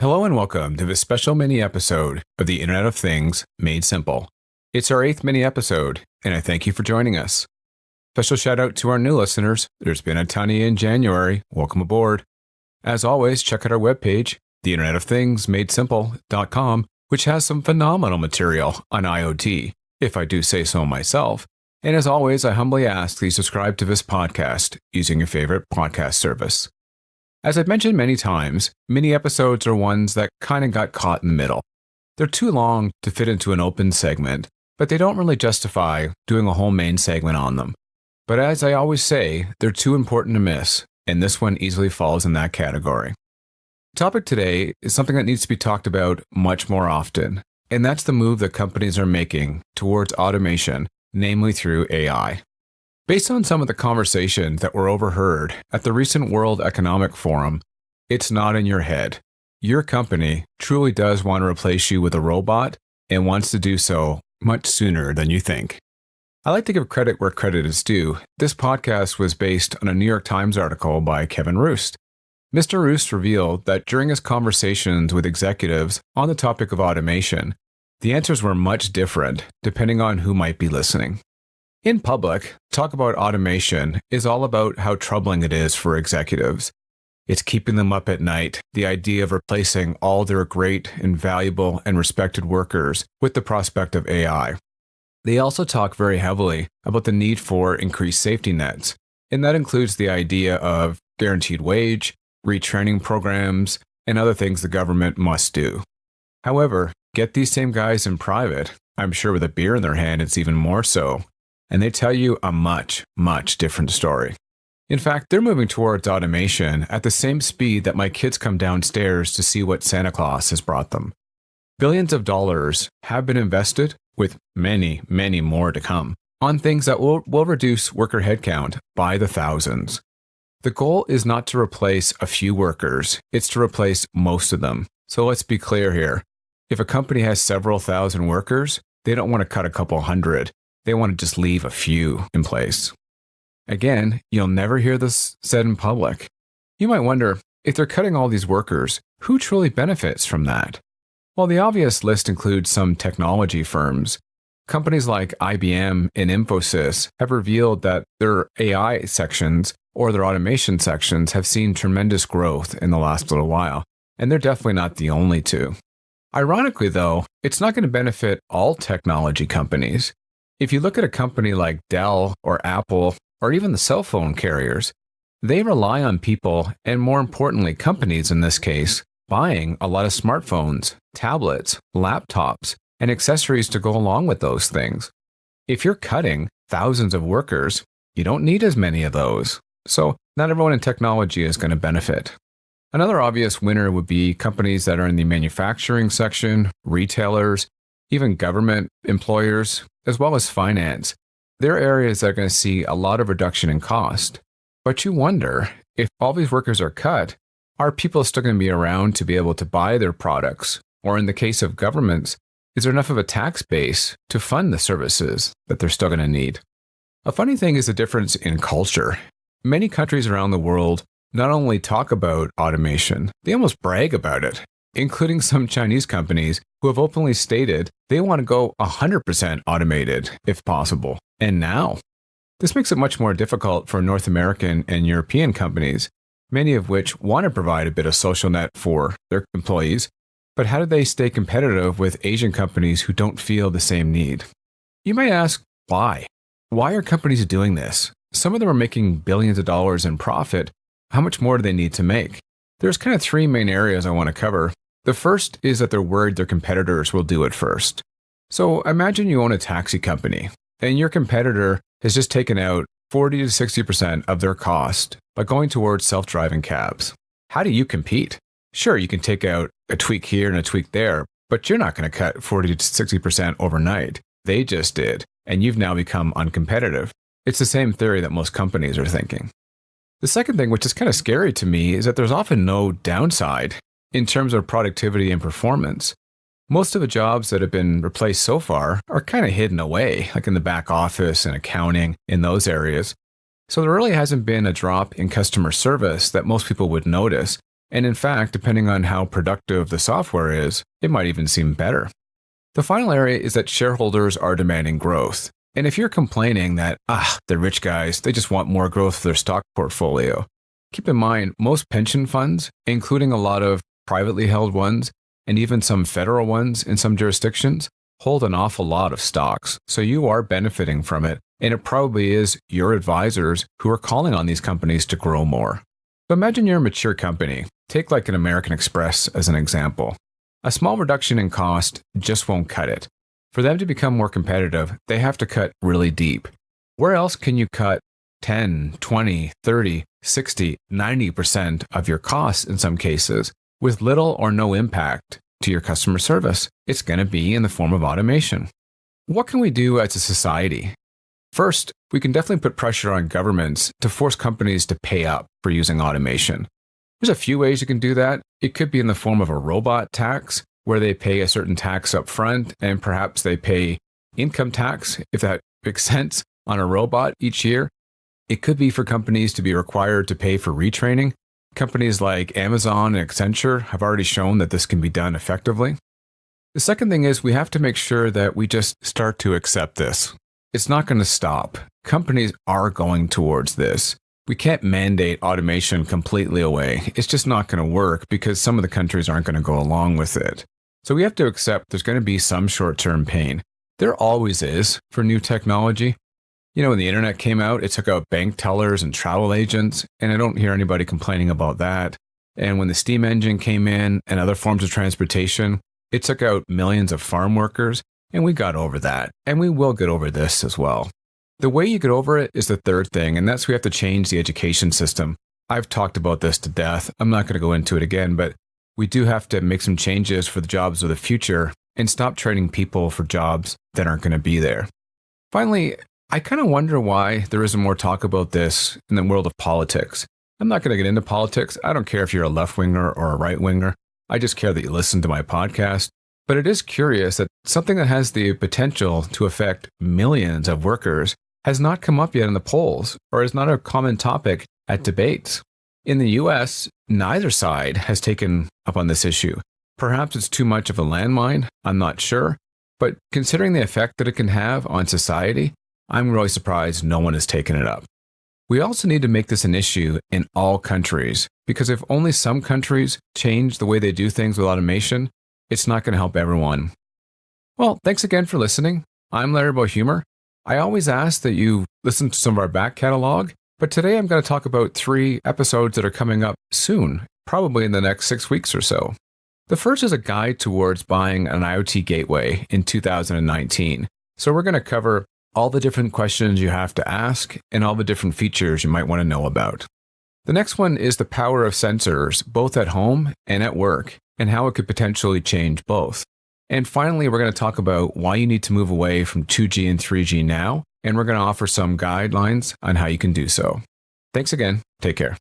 Hello and welcome to this special mini episode of the Internet of Things Made Simple. It's our 8th mini episode, and I thank you for joining us. Special shout out to our new listeners. There's been a ton in January. Welcome aboard. As always, check out our webpage, theinternetofThingsMadeSimple.com, which has some phenomenal material on IoT, if I do say so myself. And as always, I humbly ask that you subscribe to this podcast using your favorite podcast service. As I've mentioned many times, mini episodes are ones that kind of got caught in the middle. They're too long to fit into an open segment, but they don't really justify doing a whole main segment on them. But as I always say, they're too important to miss, and this one easily falls in that category. The topic today is something that needs to be talked about much more often, and that's the move that companies are making towards automation, namely through AI. Based on some of the conversations that were overheard at the recent World Economic Forum, it's not in your head. Your company truly does want to replace you with a robot and wants to do so much sooner than you think. I like to give credit where credit is due. This podcast was based on a New York Times article by Kevin Roost. Mr. Roost revealed that during his conversations with executives on the topic of automation, the answers were much different depending on who might be listening. In public, talk about automation is all about how troubling it is for executives. It's keeping them up at night, the idea of replacing all their great and valuable and respected workers with the prospect of AI. They also talk very heavily about the need for increased safety nets, and that includes the idea of guaranteed wage, retraining programs, and other things the government must do. However, get these same guys in private, I'm sure with a beer in their hand it's even more so, and they tell you a much, much different story. In fact, they're moving towards automation at the same speed that my kids come downstairs to see what Santa Claus has brought them. Billions of dollars have been invested, with many, many more to come, on things that will reduce worker headcount by the thousands. The goal is not to replace a few workers, it's to replace most of them. So let's be clear here. If a company has several thousand workers, they don't want to cut a couple hundred. They want to just leave a few in place. Again, you'll never hear this said in public. You might wonder, if they're cutting all these workers, who truly benefits from that? Well, the obvious list includes some technology firms. Companies like IBM and Infosys have revealed that their AI sections or their automation sections have seen tremendous growth in the last little while, and they're definitely not the only two. Ironically, though, it's not going to benefit all technology companies. If you look at a company like Dell or Apple or even the cell phone carriers, they rely on people, and more importantly, companies in this case, buying a lot of smartphones, tablets, laptops, and accessories to go along with those things. If you're cutting thousands of workers, you don't need as many of those. So not everyone in technology is going to benefit. Another obvious winner would be companies that are in the manufacturing section, retailers, even government employers, as well as finance. They're areas that are going to see a lot of reduction in cost. But you wonder, if all these workers are cut, are people still going to be around to be able to buy their products? Or in the case of governments, is there enough of a tax base to fund the services that they're still going to need? A funny thing is the difference in culture. Many countries around the world not only talk about automation, they almost brag about it, including some Chinese companies who have openly stated they want to go 100% automated if possible. And now, this makes it much more difficult for North American and European companies, many of which want to provide a bit of social net for their employees. But how do they stay competitive with Asian companies who don't feel the same need? You might ask, why? Why are companies doing this? Some of them are making billions of dollars in profit. How much more do they need to make? There's kind of three main areas I want to cover. The first is that they're worried their competitors will do it first. So imagine you own a taxi company, and your competitor has just taken out 40 to 60% of their cost by going towards self-driving cabs. How do you compete? Sure, you can take out a tweak here and a tweak there, but you're not going to cut 40 to 60% overnight. They just did, and you've now become uncompetitive. It's the same theory that most companies are thinking. The second thing, which is kind of scary to me, is that there's often no downside in terms of productivity and performance. Most of the jobs that have been replaced so far are kind of hidden away, like in the back office and accounting, in those areas. So there really hasn't been a drop in customer service that most people would notice, And in fact, depending on how productive the software is, it might even seem better. The final area is that shareholders are demanding growth. And if you're complaining that, the rich guys, they just want more growth for their stock portfolio, keep in mind, most pension funds, including a lot of privately held ones, and even some federal ones in some jurisdictions, hold an awful lot of stocks. So you are benefiting from it. And it probably is your advisors who are calling on these companies to grow more. So imagine you're a mature company. Take like an American Express as an example. A small reduction in cost just won't cut it. For them to become more competitive, they have to cut really deep. Where else can you cut 10, 20, 30, 60, 90% of your costs in some cases with little or no impact to your customer service? It's going to be in the form of automation. What can we do as a society? First, we can definitely put pressure on governments to force companies to pay up for using automation. There's a few ways you can do that. It could be in the form of a robot tax, where they pay a certain tax up front, and perhaps they pay income tax, if that makes sense, on a robot each year. It could be for companies to be required to pay for retraining. Companies like Amazon and Accenture have already shown that this can be done effectively. The second thing is we have to make sure that we just start to accept this. It's not going to stop. Companies are going towards this. We can't mandate automation completely away. It's just not going to work because some of the countries aren't going to go along with it. So we have to accept there's going to be some short-term pain. There always is for new technology. You know, when the internet came out, it took out bank tellers and travel agents, and I don't hear anybody complaining about that. And when the steam engine came in and other forms of transportation, it took out millions of farm workers, and we got over that. And we will get over this as well. The way you get over it is the third thing, and that's we have to change the education system. I've talked about this to death. I'm not going to go into it again, but we do have to make some changes for the jobs of the future and stop training people for jobs that aren't going to be there. Finally, I kind of wonder why there isn't more talk about this in the world of politics. I'm not going to get into politics. I don't care if you're a left-winger or a right-winger. I just care that you listen to my podcast. But it is curious that something that has the potential to affect millions of workers has not come up yet in the polls or is not a common topic at debates. In the US, neither side has taken up on this issue. Perhaps it's too much of a landmine, I'm not sure. But considering the effect that it can have on society, I'm really surprised no one has taken it up. We also need to make this an issue in all countries, because if only some countries change the way they do things with automation, it's not going to help everyone. Well, thanks again for listening. I'm Larry Bohumer. I always ask that you listen to some of our back catalog, but today I'm going to talk about 3 episodes that are coming up soon, probably in the next 6 weeks or so. The first is a guide towards buying an IoT gateway in 2019. So we're going to cover all the different questions you have to ask and all the different features you might want to know about. The next one is the power of sensors, both at home and at work, and how it could potentially change both. And finally, we're going to talk about why you need to move away from 2G and 3G now, and we're going to offer some guidelines on how you can do so. Thanks again. Take care.